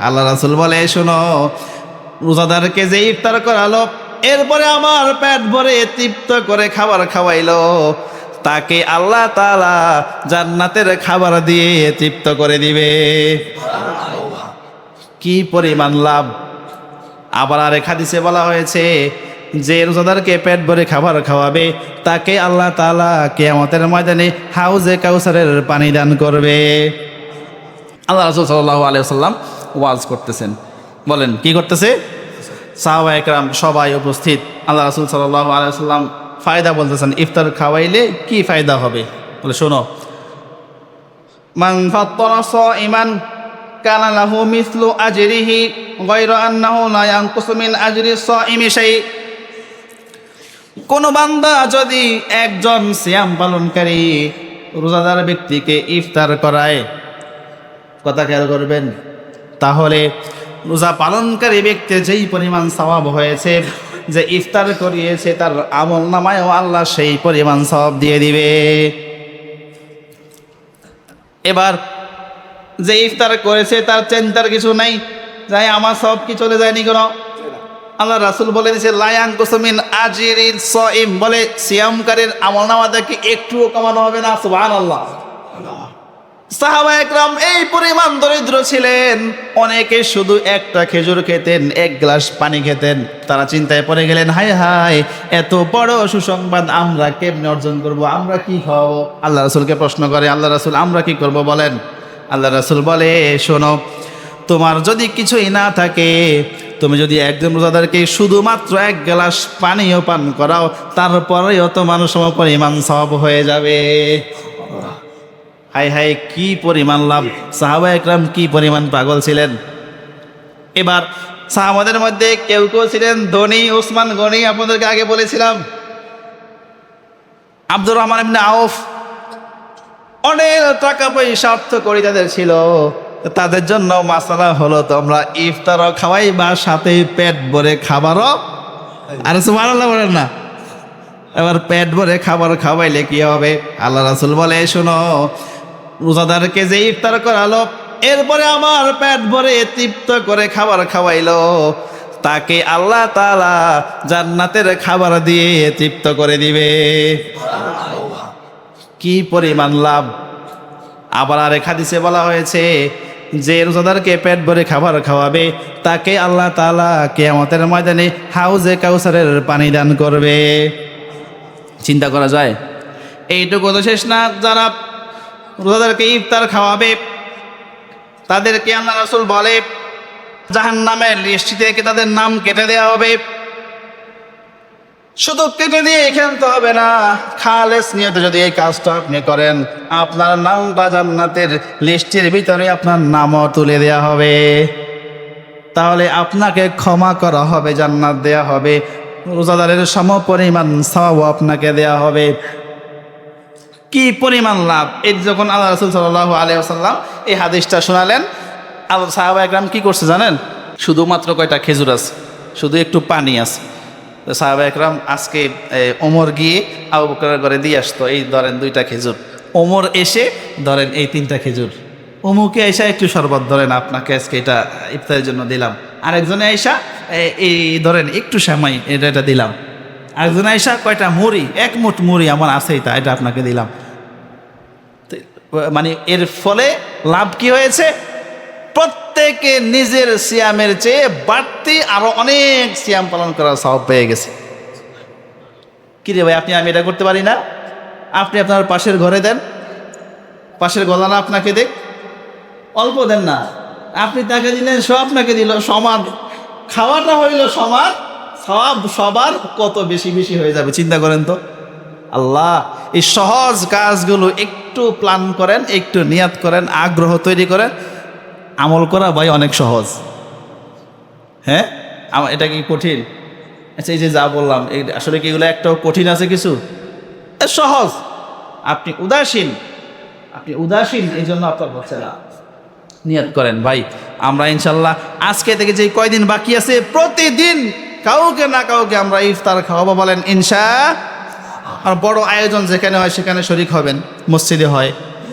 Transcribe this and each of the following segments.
আল্লাহ রাসূল বলে, শোনো, রোজাদারকে যে ইফতার করালো, এরপরে আমার পেট ভরে তৃপ্ত করে খাবার খাওয়াইলো, তাকে আল্লাহ তাআলা জান্নাতের খাবার দিয়ে তৃপ্ত করে দিবে। কি পরিমাণ লাভ! আবার আরেক হাদিসে বলা হয়েছে, যে রোজাদারকে পেট ভরে খাবার খাওয়াবে, তাকে আল্লাহ তাআলা কিয়ামতের ময়দানে হাউজে কাউসারের পানি দান করবে। আল্লাহ রাসূল সাল্লাল্লাহু আলাইহি ওয়াসাল্লাম ওয়াজ করতেছেন, বলেন কি করতেছে? সাহাবা একরাম সবাই উপস্থিত। আল্লাহ রাসূল সাল্লাল্লাহু আলাইহি ওয়াসাল্লাম ফায়দা বলতেছেন, ইফতার খাওয়াইলে কি ফায়দা হবে। বলে, শোনো, মান ফাত্তারা সাইমান কানা লাহু মিসলু আজরিহি গায়রা আন্নাহু লা ইয়ানকুসু মিন আজরি সাইমি শাই। কোন বান্দা যদি একজন সিয়াম পালনকারী রোজাদার ব্যক্তিকে ইফতার করায়, কথা খেয়াল করবেন, তাহলে রোজা পালনকারী ব্যক্তির যেই পরিমাণ সওয়াব হয়েছে, যে ইফতার করিয়েছে, তার আমল নামায়ও আল্লাহ সেই পরিমাণ সওয়াব দিয়ে দিবে। এবার যে ইফতার করেছে তার চিন্তার কিছু নাই, যাই আমার সওয়াব কি চলে যায়নি কোনো? আল্লাহ রাসূল বলে দিয়েছে, লা ইয়ানকুসু মিন আজরিল সাইম, বলে সিয়ামকারীর আমল নামা থেকে একটুও কমানো হবে না। সুবহানাল্লাহ। সাহাবা একরাম এই পরিমাণ দরিদ্র ছিলেন, অনেকে শুধু একটা খেজুর খেতেন, এক গ্লাস পানি খেতেন। তারা চিন্তায় পড়ে গেলেন, হায় হায়, এত বড় সুসংবাদ আমরা কেমনে অর্জন করব, আমরা কি খাওয়াবো? আল্লাহ রাসূলকে প্রশ্ন করে, আল্লাহ রাসূল, আমরা কি করব বলেন? আল্লাহ রাসূল বলে, শোনো, তোমার যদি কিছুই না থাকে, তুমি যদি একজন রোজাদারকে শুধুমাত্র এক গ্লাস পানিও পান করাও, তারপরেও তোমার সমপরিমাণ সওয়াব হয়ে যাবে। হাই হাই, কি পরিমাণ লাভ! সাহাবা একরাম কি পরিমাণ পাগল ছিলেন। এবার সাহাবাদের মধ্যে কেউ কেউ ছিলেন ধনী, ওসমান গনি, আপনাদেরকে আগে বলেছিলাম। আব্দুর রহমান ইবনে আউফ, অনেক টাকা পয়সা অর্থ করি তাদের ছিল। তাদের জন্য মাসালা হলো, তোমরা ইফতারও খাওয়াই বা সাথে পেট ভরে খাবারও। আর সুবহানাল্লাহ বলেন না? এবার পেট ভরে খাবার খাওয়াইলে কি হবে? আল্লাহ রাসূল বলে, শোনো, রোজাদারকে যে ইফতার করালো, এরপরে আমার পেট ভরে তৃপ্ত করে খাবার খাওয়াইলো, তাকে আল্লাহ তাআলা জান্নাতের খাবার দিয়ে তৃপ্ত করে দিবে। কি পরিমাণ লাভ! আবার আরেক হাদিসে বলা হয়েছে, যে রোজাদারকে পেট ভরে খাবার খাওয়াবে, তাকে আল্লাহ তাআলা কিয়ামতের ময়দানে হাউজে কাউসারের পানি দান করবে। চিন্তা করা যায়? এইটুকু তো শেষ না, যারা রোজাদারকে ইফতার খাওয়াবে তাদেরকে আল্লাহ রাসূল বলে, জাহান্নামের লিস্ট থেকে তাদের নাম কেটে দেওয়া হবে। শুধু কেটে দিয়ে এখানে তো হবে না, খালেস নিয়তে যদি এই কাজটা আপনি করেন, আপনার নামটা জান্নাতের লিস্টের ভিতরে আপনার নামও তুলে দেওয়া হবে। তাহলে আপনাকে ক্ষমা করা হবে, জান্নাত দেয়া হবে, রোজাদারের সমপরিমাণ সওয়াব আপনাকে দেয়া হবে। কি পরিমাণ লাভ! এই যখন আল্লাহ রাসূল সাল্লাল্লাহু আলাইহি ওয়াসাল্লাম এই হাদিসটা শোনালেন, সাহাবা একরাম কি করছে জানেন? শুধুমাত্র কয়টা খেজুর আছে, শুধু একটু পানি আছে। সাহাবা একরাম আজকে ওমর গিয়ে আবু বকরের ঘরে দিয়ে আসতো, এই ধরেন 2টা খেজুর। ওমর এসে ধরেন এই 3টা খেজুর। অমুকে এসা একটু শরবত, ধরেন আপনাকে আজকে এটা ইফতারের জন্য দিলাম। আরেকজনে এসা এই ধরেন একটু সেমাই, এটা দিলাম। আরেকজনে এসা কয়টা মুড়ি, 1 মুঠ মুড়ি আমার আছেই, তা এটা আপনাকে দিলাম। মানে এর ফলে লাভ কি হয়েছে? প্রত্যেকে নিজের সিয়ামের চেয়ে বাড়তি আরো অনেক সিয়াম পালন করার সওয়াব পেয়ে গেছে। কি রে ভাই, আপনি আমি এটা করতে পারি না? আপনি আপনার পাশের ঘরে দেন, পাশের গলানা আপনাকে দেখ, অল্প দেন না, আপনি তাকে দিলেন, সব আপনাকে দিল, সমান। খাওয়াটা হইল সমান, সওয়াব সবার কত বেশি বেশি হয়ে যাবে, চিন্তা করেন তো। আল্লাহ এই সহজ কাজগুলো একটু প্ল্যান করেন, একটু নিয়াত করেন, আগ্রহ তৈরি করেন, আমল করা ভাই অনেক সহজ। হ্যাঁ, এটা কি কঠিন? আচ্ছা, এই যে যা বললাম, এই আসলে কি এগুলো একটাও কঠিন আছে কিছু? সহজ। আপনি উদাসীন, এই জন্য আপনার হচ্ছে না। নিয়াত করেন ভাই, আমরা ইনশাল্লাহ আজকে থেকে যে কয়দিন বাকি আছে, প্রতিদিন কাউকে না কাউকে আমরা ইফতার খাওয়াবো, বলেন ইনশাআল্লাহ। আর বড় আয়োজন যেখানে হয় সেখানে শরীক হবেন, মসজিদে হয়,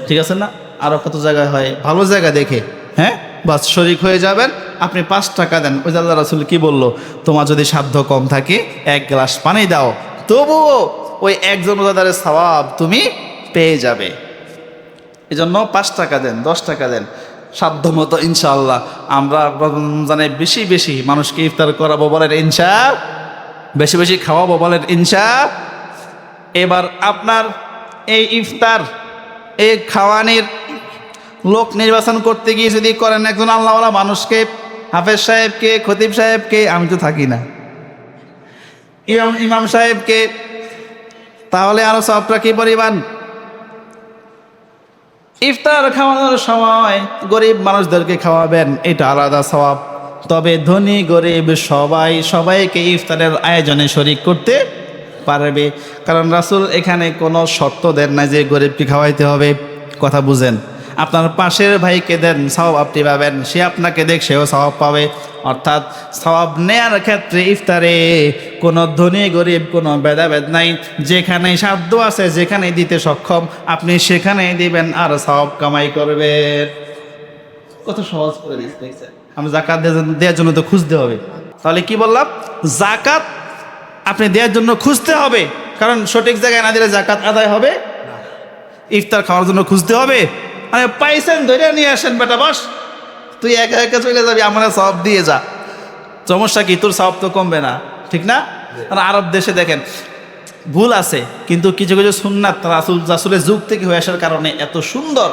ঠিক আছে না? আরও কত জায়গায় হয়, ভালো জায়গা দেখে, হ্যাঁ, বাস শরিক হয়ে যাবেন। আপনি 5 টাকা দেন, ওই যে আল্লাহ রাসূল কি বললো, তোমার যদি সাধ্য কম থাকে 1 গ্লাস পানি দাও, তবুও ওই একজন রোজাদারের সওয়াব তুমি পেয়ে যাবে। এই জন্য 5 টাকা দেন, 10 টাকা দেন, সাধ্য মতো ইনশাআল্লাহ আমরা রমজানে বেশি বেশি মানুষকে ইফতার করাবো, বলেন ইনশা, বেশি বেশি খাওয়াবো, বলেন ইনশা। এবার আপনার এই ইফতার, এই খাওয়ানির লোক নির্বাচন করতে গিয়ে যদি করেন একজন আল্লাহওয়ালা মানুষকে, হাফেজ সাহেবকে, খতিব সাহেবকে, আমি তো থাকি না, ইমাম সাহেবকে, তাহলে আরো সবটা কি পরিমাণ। ইফতার খাওয়ানোর সময় গরিব মানুষদেরকে খাওয়াবেন, এটা আলাদা সওয়াব। তবে ধনী গরিব সবাইকে ইফতারের আয়োজনে শরিক করতে পারবে, কারণ রাসূল এখানে কোনো শর্ত দেন না যে গরিবকে খাওয়াইতে হবে। কথা বুঝেন, আপনার পাশের ভাইকে দেন, সওয়াব আপনি পাবেন, সে আপনাকে দেখ, সেও সওয়াব পাবে। অর্থাৎ সওয়াব নেয়ার ক্ষেত্রে ইফতারে কোনো ধনী গরিব কোনো ভেদাভেদ নাই, যেখানে সাধ্য আছে, যেখানে দিতে সক্ষম আপনি সেখানেই দিবেন আর সওয়াব কামাই করবেন। কত সহজ করে দিচ্ছে দেখছেন। আমি যাকাত দেওয়ার জন্য তো খুঁজতে হবে, তাহলে কি বললাম, যাকাত আপনি দেওয়ার জন্য খুঁজতে হবে, কারণ সঠিক জায়গায় না দিলে যাকাত আদায় হবে। ইফতার খাওয়ার জন্য খুঁজতে হবে, মানে পাইছেন ধরে নিয়ে আসেন, বেটা বস, তুই একা একা চলে যাবি, আমরা সওয়াব দিয়ে যা, সমস্যা কি, তোর সওয়াব তো কমবে না, ঠিক না? আর আরব দেশে দেখেন ভুল আছে, কিন্তু কিছু কিছু সুন্নাত রাসূলের যুগ থেকে হয়ে আসার কারণে এত সুন্দর,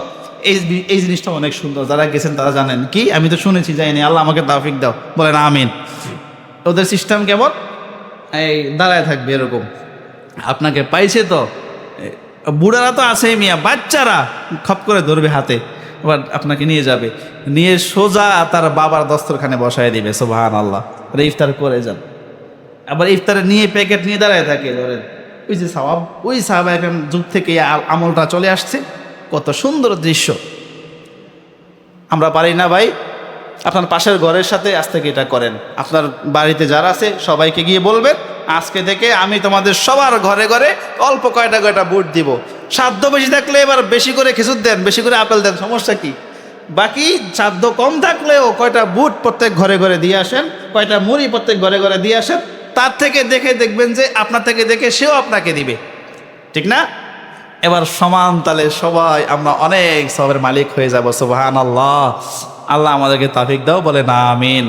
এই জিনিসটা অনেক সুন্দর। যারা গেছেন তারা জানেন কি, আমি তো শুনেছি, যাইনি, আল্লাহ আমাকে তাওফিক দাও, বলেন আমিন। ওদের সিস্টেম কেমন, এই দাঁড়ায় থাকবে এরকম, আপনাকে পাইছে তো, বুড়ারা তো আছেই মিয়া, বাচ্চারা খপ করে ধরবে হাতে, এবার আপনাকে নিয়ে যাবে, নিয়ে সোজা তার বাবার দস্তরখানে বসায় দিবে, সুবহানাল্লাহ, ইফতার করে যান। আবার ইফতারে নিয়ে প্যাকেট নিয়ে দাঁড়ায় থাকে, ধরেন ওই যে সওয়াব, ওই সাহাবা এখন যুগ থেকে আমলটা চলে আসছে, কত সুন্দর দৃশ্য। আমরা পারি না ভাই, আপনার পাশের ঘরের সাথে আজ থেকে এটা করেন, আপনার বাড়িতে যারা আছে সবাইকে গিয়ে বলবেন, আজকে থেকে আমি তোমাদের সবার ঘরে ঘরে অল্প কয়টা কয়টা বুট দিব, সাধ্য বেশি থাকলে এবার বেশি করে খেজুর দেন, বেশি করে আপেল দেন, সমস্যা কি। বাকি সাধ্য কম থাকলেও কয়টা বুট প্রত্যেক ঘরে ঘরে দিয়ে আসেন, কয়টা মুড়ি প্রত্যেক ঘরে ঘরে দিয়ে আসেন, তার থেকে দেখে দেখবেন যে আপনার থেকে দেখে সেও আপনাকে দিবে, ঠিক না? এবার সমান তালে সবাই আমরা অনেক সবের মালিক হয়ে যাব, সুবহানাল্লাহ। আল্লাহ আমাদেরকে তাওফিক দাও, বলে না আমিন।